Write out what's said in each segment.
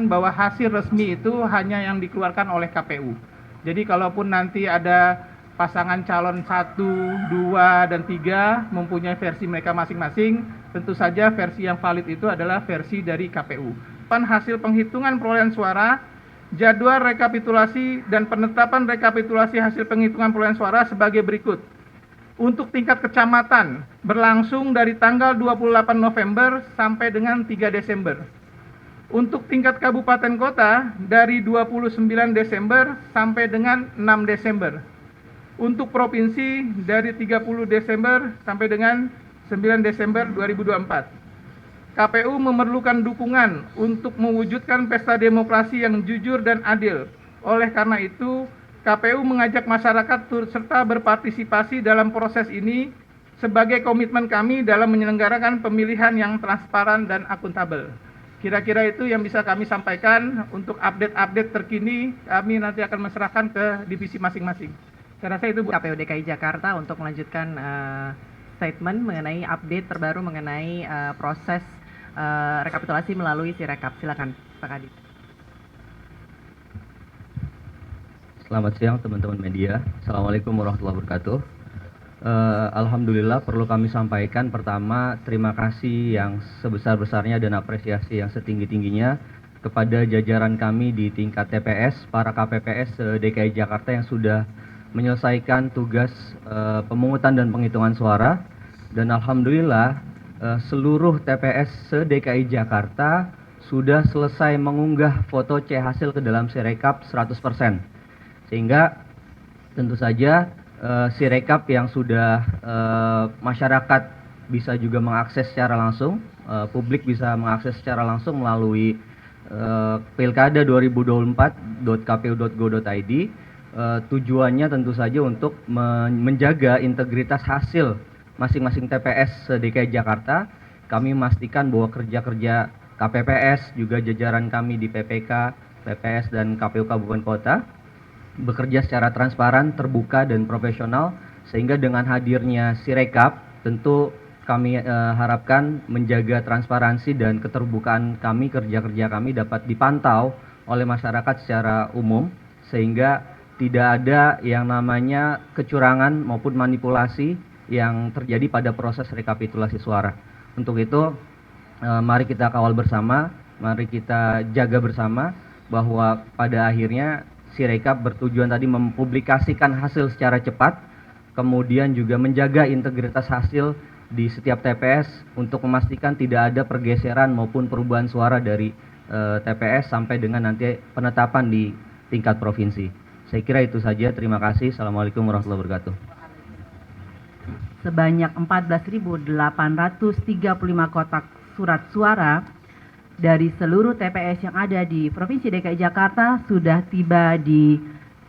bahwa hasil resmi itu hanya yang dikeluarkan oleh KPU. Jadi kalaupun nanti ada pasangan calon 1, 2, dan 3 mempunyai versi mereka masing-masing, tentu saja versi yang valid itu adalah versi dari KPU. Hasil penghitungan perolehan suara, jadwal rekapitulasi dan penetapan rekapitulasi hasil penghitungan perolehan suara sebagai berikut. Untuk tingkat kecamatan berlangsung dari tanggal 28 November sampai dengan 3 Desember. Untuk tingkat kabupaten kota dari 29 Desember sampai dengan 6 Desember. Untuk provinsi dari 30 Desember sampai dengan 9 Desember 2024. KPU memerlukan dukungan untuk mewujudkan pesta demokrasi yang jujur dan adil. Oleh karena itu, KPU mengajak masyarakat turut serta berpartisipasi dalam proses ini sebagai komitmen kami dalam menyelenggarakan pemilihan yang transparan dan akuntabel. Kira-kira itu yang bisa kami sampaikan. Untuk update-update terkini, kami nanti akan menyerahkan ke divisi masing-masing. Saya rasa itu, Bu. KPU DKI Jakarta untuk melanjutkan statement mengenai update terbaru mengenai proses rekapitulasi melalui Sirekap. Silakan, Pak Kadis. Selamat siang teman-teman media. Assalamualaikum warahmatullahi wabarakatuh. Alhamdulillah perlu kami sampaikan pertama terima kasih yang sebesar-besarnya dan apresiasi yang setinggi-tingginya kepada jajaran kami di tingkat TPS, para KPPS DKI Jakarta yang sudah menyelesaikan tugas pemungutan dan penghitungan suara, dan alhamdulillah seluruh TPS se-DKI Jakarta sudah selesai mengunggah foto C hasil ke dalam Sirekap 100%. Sehingga tentu saja Sirekap yang sudah masyarakat bisa juga mengakses secara langsung, publik bisa mengakses secara langsung melalui pilkada2024.kpu.go.id. Tujuannya tentu saja untuk menjaga integritas hasil masing-masing TPS DKI Jakarta. Kami memastikan bahwa kerja-kerja KPPS juga jajaran kami di PPK, PPS dan KPU Kabupaten Kota bekerja secara transparan, terbuka dan profesional, sehingga dengan hadirnya Sirekap tentu kami harapkan menjaga transparansi dan keterbukaan kami, kerja-kerja kami dapat dipantau oleh masyarakat secara umum, sehingga tidak ada yang namanya kecurangan maupun manipulasi yang terjadi pada proses rekapitulasi suara. Untuk itu, mari kita kawal bersama, mari kita jaga bersama bahwa pada akhirnya Sirekap bertujuan tadi mempublikasikan hasil secara cepat, kemudian juga menjaga integritas hasil di setiap TPS untuk memastikan tidak ada pergeseran maupun perubahan suara dari TPS sampai dengan nanti penetapan di tingkat provinsi. Saya kira itu saja. Terima kasih. Assalamualaikum warahmatullahi wabarakatuh. Sebanyak 14.835 kotak surat suara dari seluruh TPS yang ada di Provinsi DKI Jakarta sudah tiba di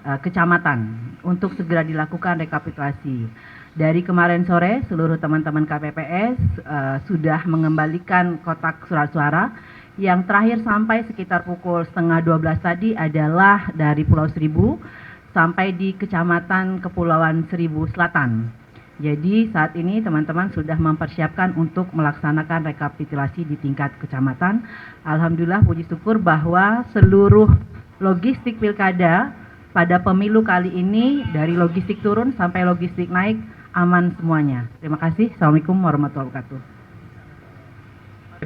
kecamatan untuk segera dilakukan rekapitulasi. Dari kemarin sore, seluruh teman-teman KPPS sudah mengembalikan kotak surat suara. Yang terakhir sampai sekitar pukul 11:30 tadi adalah dari Pulau Seribu sampai di Kecamatan Kepulauan Seribu Selatan. Jadi saat ini teman-teman sudah mempersiapkan untuk melaksanakan rekapitulasi di tingkat kecamatan. Alhamdulillah puji syukur bahwa seluruh logistik pilkada pada pemilu kali ini dari logistik turun sampai logistik naik aman semuanya. Terima kasih. Assalamualaikum warahmatullahi wabarakatuh.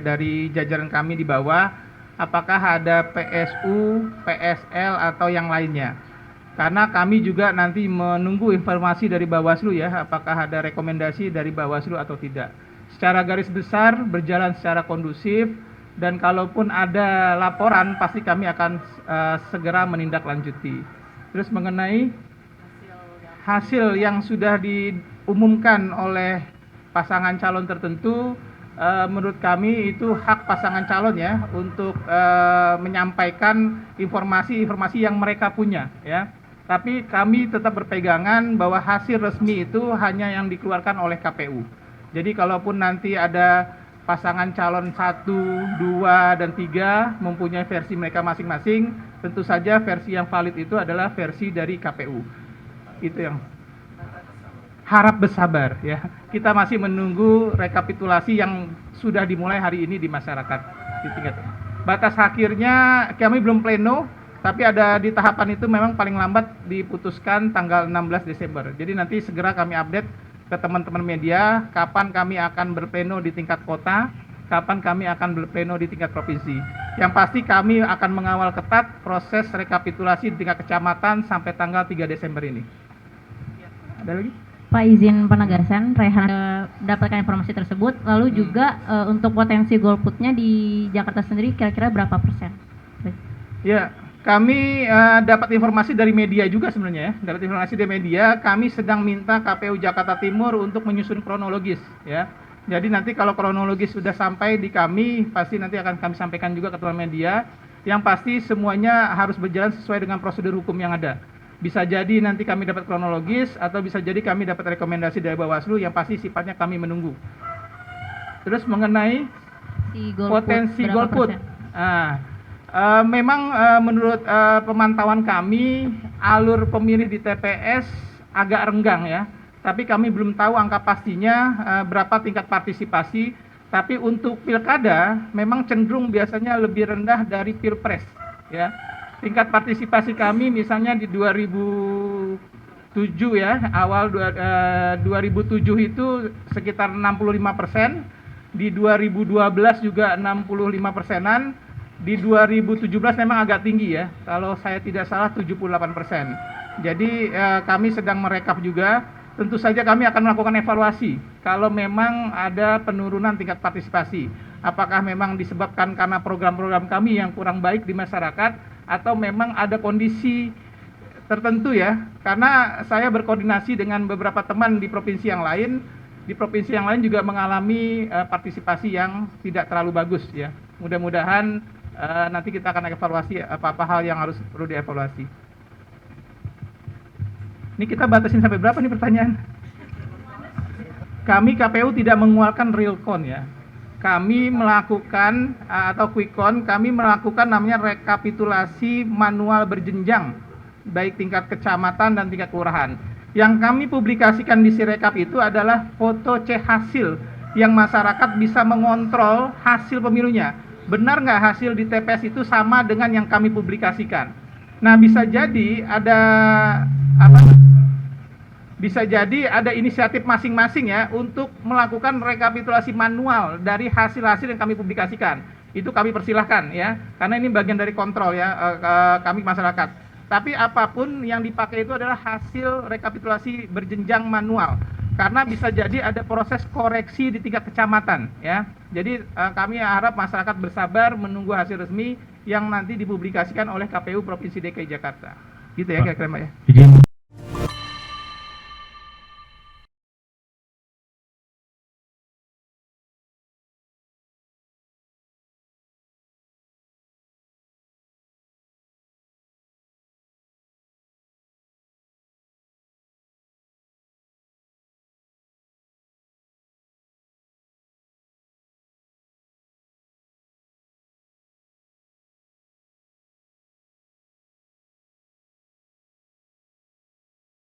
Dari jajaran kami di bawah, apakah ada PSU, PSL atau yang lainnya? Karena kami juga nanti menunggu informasi dari Bawaslu ya, apakah ada rekomendasi dari Bawaslu atau tidak. Secara garis besar berjalan secara kondusif, dan kalaupun ada laporan pasti kami akan segera menindaklanjuti. Terus mengenai hasil yang sudah diumumkan oleh pasangan calon tertentu, menurut kami itu hak pasangan calon ya untuk menyampaikan informasi-informasi yang mereka punya ya. Tapi kami tetap berpegangan bahwa hasil resmi itu hanya yang dikeluarkan oleh KPU. Jadi kalaupun nanti ada pasangan calon 1, 2, dan 3 mempunyai versi mereka masing-masing, tentu saja versi yang valid itu adalah versi dari KPU. Itu yang harap bersabar ya. Kita masih menunggu rekapitulasi yang sudah dimulai hari ini di masyarakat di tingkat. Batas akhirnya kami belum pleno, tapi ada di tahapan itu memang paling lambat diputuskan tanggal 16 Desember. Jadi nanti segera kami update ke teman-teman media kapan kami akan berpleno di tingkat kota, kapan kami akan berpleno di tingkat provinsi. Yang pasti kami akan mengawal ketat proses rekapitulasi di tingkat kecamatan sampai tanggal 3 Desember ini. Ada lagi? Pak, izin penegasan, Rehan mendapatkan informasi tersebut, lalu juga untuk potensi golputnya di Jakarta sendiri kira-kira berapa persen? Ya, kami dapat informasi dari media juga sebenarnya ya. Dapat informasi dari media, kami sedang minta KPU Jakarta Timur untuk menyusun kronologis ya. Jadi nanti kalau kronologis sudah sampai di kami, pasti nanti akan kami sampaikan juga ke teman media. Yang pasti semuanya harus berjalan sesuai dengan prosedur hukum yang ada. Bisa jadi nanti kami dapat kronologis atau bisa jadi kami dapat rekomendasi dari Bawaslu, yang pasti sifatnya kami menunggu. Terus mengenai potensi golput. Memang menurut pemantauan kami alur pemilih di TPS agak renggang ya. Tapi kami belum tahu angka pastinya berapa tingkat partisipasi. Tapi untuk pilkada memang cenderung biasanya lebih rendah dari pilpres ya. Tingkat partisipasi kami misalnya di 2007 ya, awal 2007 itu sekitar 65%, di 2012 juga 65%-an, di 2017 memang agak tinggi ya, kalau saya tidak salah 78%. Jadi kami sedang merekap juga, tentu saja kami akan melakukan evaluasi kalau memang ada penurunan tingkat partisipasi. Apakah memang disebabkan karena program-program kami yang kurang baik di masyarakat, atau memang ada kondisi tertentu ya, karena saya berkoordinasi dengan beberapa teman di provinsi yang lain. Di provinsi yang lain juga mengalami partisipasi yang tidak terlalu bagus ya. Mudah-mudahan nanti kita akan evaluasi apa-apa hal yang harus perlu dievaluasi. Ini kita batasin sampai berapa nih pertanyaan? Kami KPU tidak mengeluarkan real count ya. Kami melakukan atau quick count, kami melakukan namanya rekapitulasi manual berjenjang, baik tingkat kecamatan dan tingkat kelurahan. Yang kami publikasikan di Sirekap itu adalah foto C hasil yang masyarakat bisa mengontrol hasil pemilunya. Benar nggak hasil di TPS itu sama dengan yang kami publikasikan? Nah, bisa jadi ada inisiatif masing-masing ya untuk melakukan rekapitulasi manual dari hasil-hasil yang kami publikasikan. Itu kami persilahkan ya, karena ini bagian dari kontrol ya kami masyarakat. Tapi apapun yang dipakai itu adalah hasil rekapitulasi berjenjang manual, karena bisa jadi ada proses koreksi di tingkat kecamatan ya. Jadi kami harap masyarakat bersabar menunggu hasil resmi yang nanti dipublikasikan oleh KPU Provinsi DKI Jakarta. Gitu ya kira-kira Mbak ya. Izin